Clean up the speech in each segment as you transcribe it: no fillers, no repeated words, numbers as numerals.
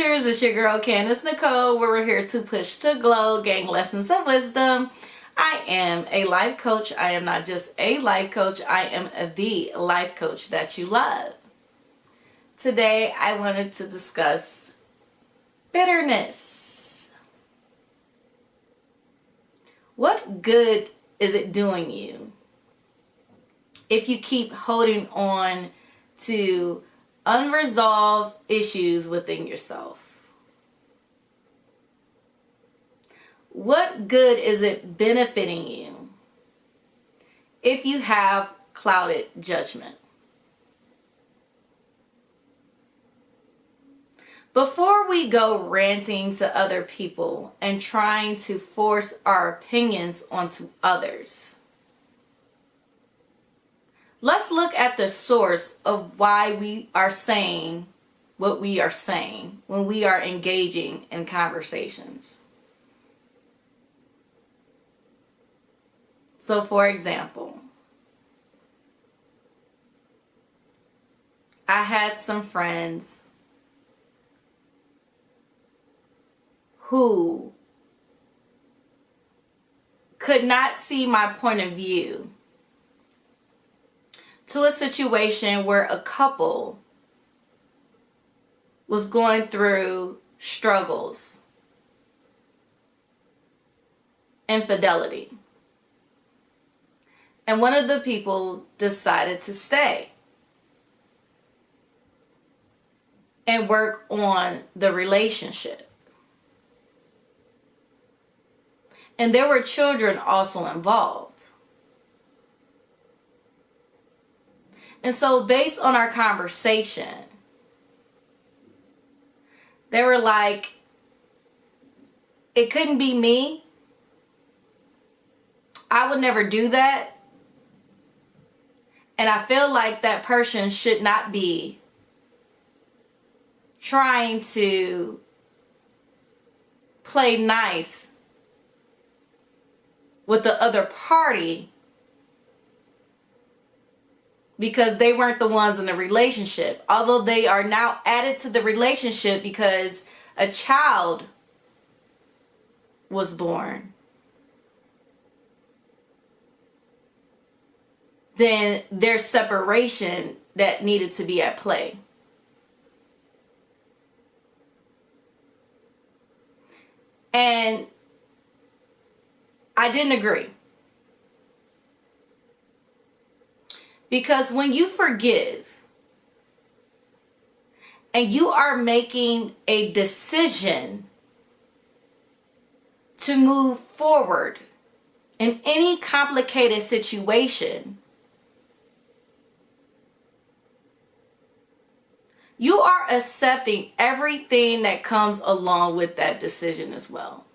Pushers, it's your girl Candace Nicole, where we're here to push to glow, gain lessons of wisdom. I am a life coach. I am not just a life coach, I am the life coach that you love. Today I wanted to discuss bitterness. What good is it doing you if you keep holding on to unresolved issues within yourself? What good is it benefiting you if you have clouded judgment? Before we go ranting to other people and trying to force our opinions onto others, let's look at the source of why we are saying what we are saying when we are engaging in conversations. So, for example, I had some friends who could not see my point of view to a situation where a couple was going through struggles, infidelity. And one of the people decided to stay and work on the relationship. And there were children also involved. And so based on our conversation, they were like, it couldn't be me. I would never do that. And I feel like that person should not be trying to play nice with the other party because they weren't the ones in the relationship. Although they are now added to the relationship because a child was born, then there's separation that needed to be at play. And I didn't agree. Because when you forgive and you are making a decision to move forward in any complicated situation, you are accepting everything that comes along with that decision as well.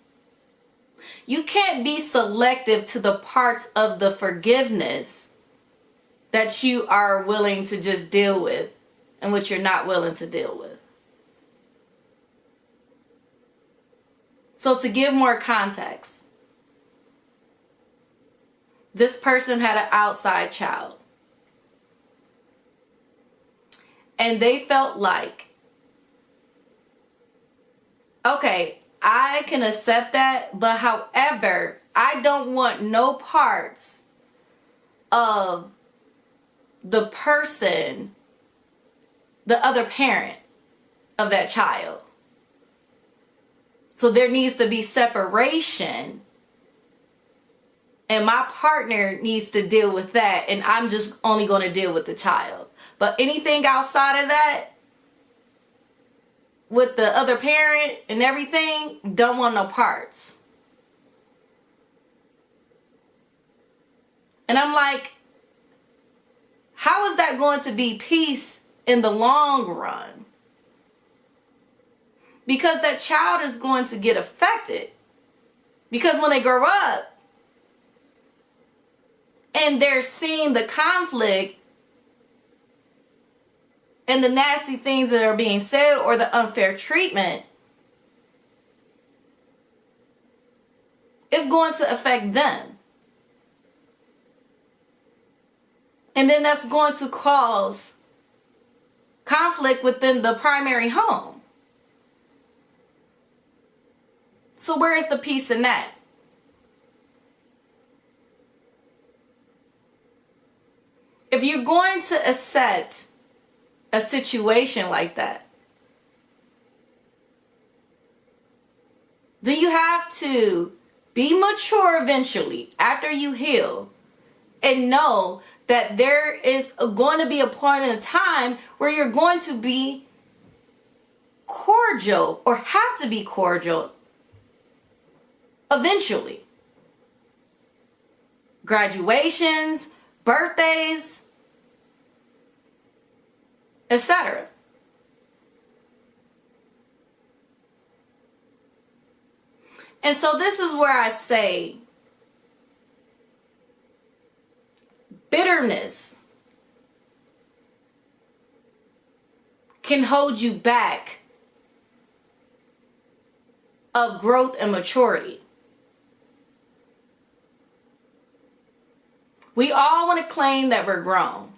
You can't be selective to the parts of the forgiveness that you are willing to just deal with and what you're not willing to deal with. So to give more context, this person had an outside child. And they felt like, okay, I can accept that, but however, I don't want no parts of the person, the other parent of that child. So there needs to be separation, and my partner needs to deal with that, and I'm just only going to deal with the child. But anything outside of that, with the other parent and everything, don't want no parts. And I'm like, how is that going to be peace in the long run? Because that child is going to get affected. Because when they grow up and they're seeing the conflict and the nasty things that are being said or the unfair treatment, it's going to affect them. And then that's going to cause conflict within the primary home. So where is the peace in that? If you're going to accept a situation like that, then you have to be mature eventually after you heal and know that there is going to be a point in time where you're going to be cordial or have to be cordial eventually. Graduations, birthdays, etc. And so this is where I say bitterness can hold you back of growth and maturity. We all want to claim that we're grown.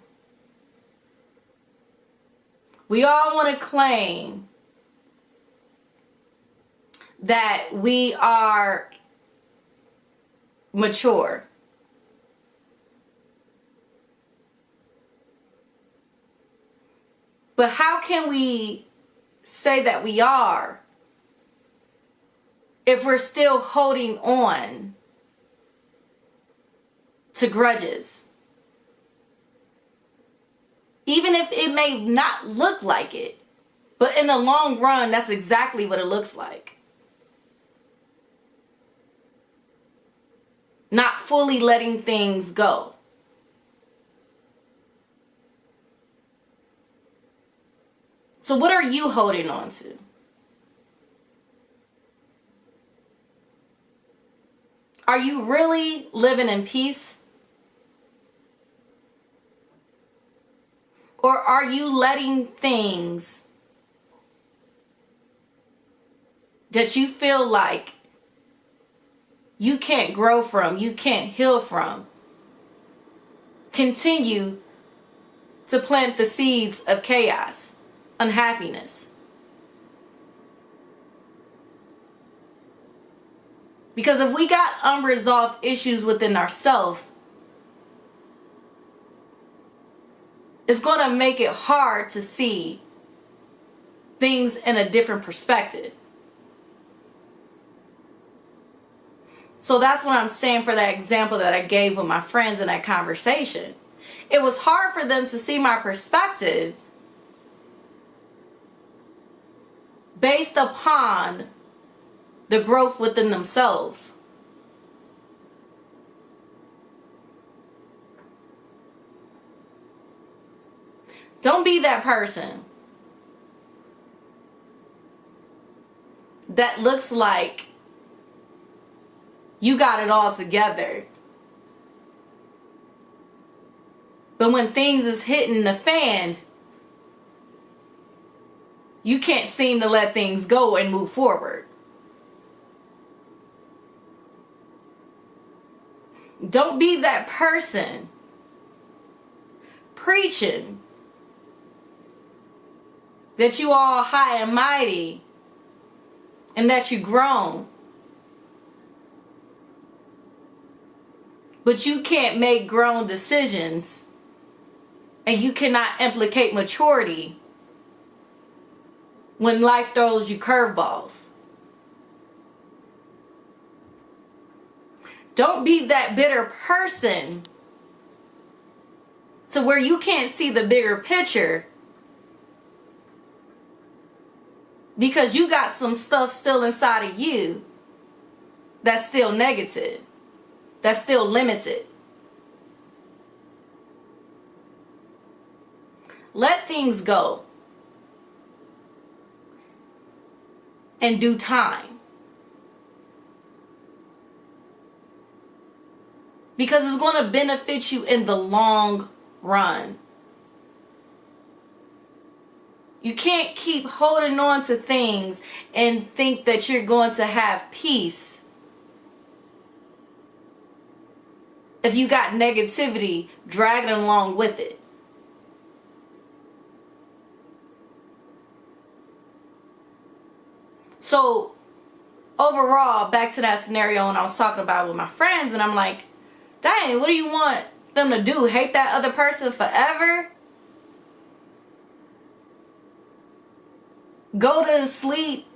We all want to claim that we are mature. But how can we say that we are if we're still holding on to grudges? Even if it may not look like it, but in the long run, that's exactly what it looks like. Not fully letting things go. So what are you holding on to? Are you really living in peace? Or are you letting things that you feel like you can't grow from, you can't heal from, continue to plant the seeds of chaos, unhappiness? Because if we got unresolved issues within ourselves, it's going to make it hard to see things in a different perspective. So that's what I'm saying for that example that I gave with my friends in that conversation. It was hard for them to see my perspective based upon the growth within themselves. Don't be that person that looks like you got it all together, but when things is hitting the fan, you can't seem to let things go and move forward. Don't be that person preaching that you all high and mighty and that you grown, but you can't make grown decisions and you cannot implicate maturity when life throws you curveballs. Don't be that bitter person to where you can't see the bigger picture because you got some stuff still inside of you that's still negative, that's still limited. Let things go in due time. Because it's going to benefit you in the long run. You can't keep holding on to things and think that you're going to have peace if you got negativity dragging along with it. So overall, back to that scenario when I was talking about it with my friends, and I'm like, dang, what do you want them to do? Hate that other person forever? Go to sleep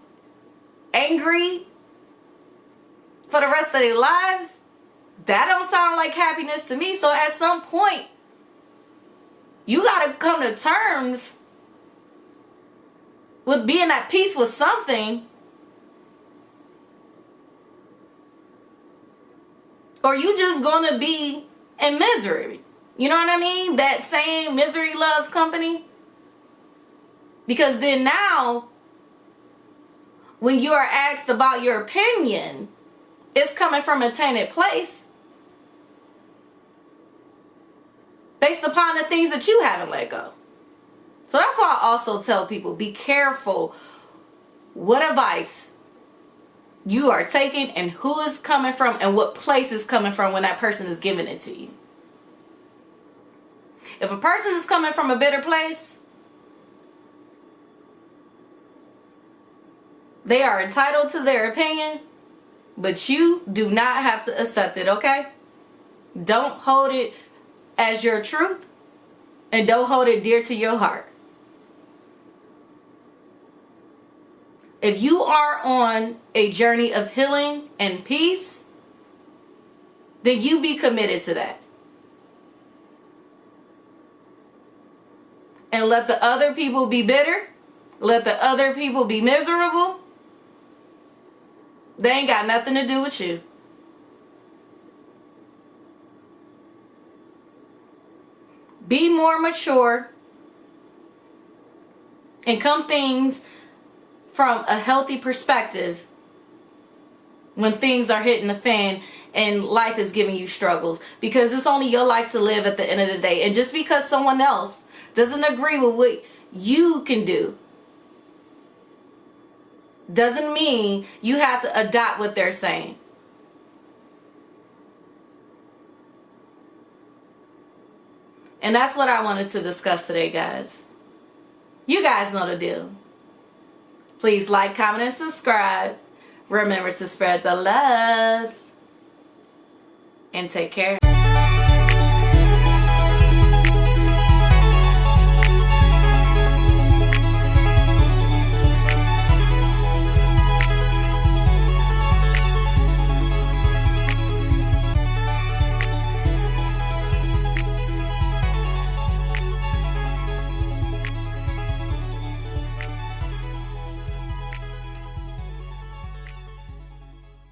angry for the rest of their lives? That don't sound like happiness to me. So at some point, you gotta come to terms with being at peace with something, or you just gonna be in misery. You know what I mean? That saying, misery loves company. Because then now, when you are asked about your opinion, it's coming from a tainted place based upon the things that you haven't let go. So that's why I also tell people, be careful what advice you are taking and who is coming from and what place is coming from when that person is giving it to you. If a person is coming from a bitter place, they are entitled to their opinion, but you do not have to accept it, okay? Don't hold it as your truth, and don't hold it dear to your heart. If you are on a journey of healing and peace, then you be committed to that. And let the other people be bitter. Let the other people be miserable. They ain't got nothing to do with you. Be more mature and come things from a healthy perspective when things are hitting the fan and life is giving you struggles, because it's only your life to live at the end of the day. And just because someone else doesn't agree with what you can do doesn't mean you have to adopt what they're saying. And that's what I wanted to discuss today, guys. You guys know the deal. Please like, comment, and subscribe. Remember to spread the love. And take care.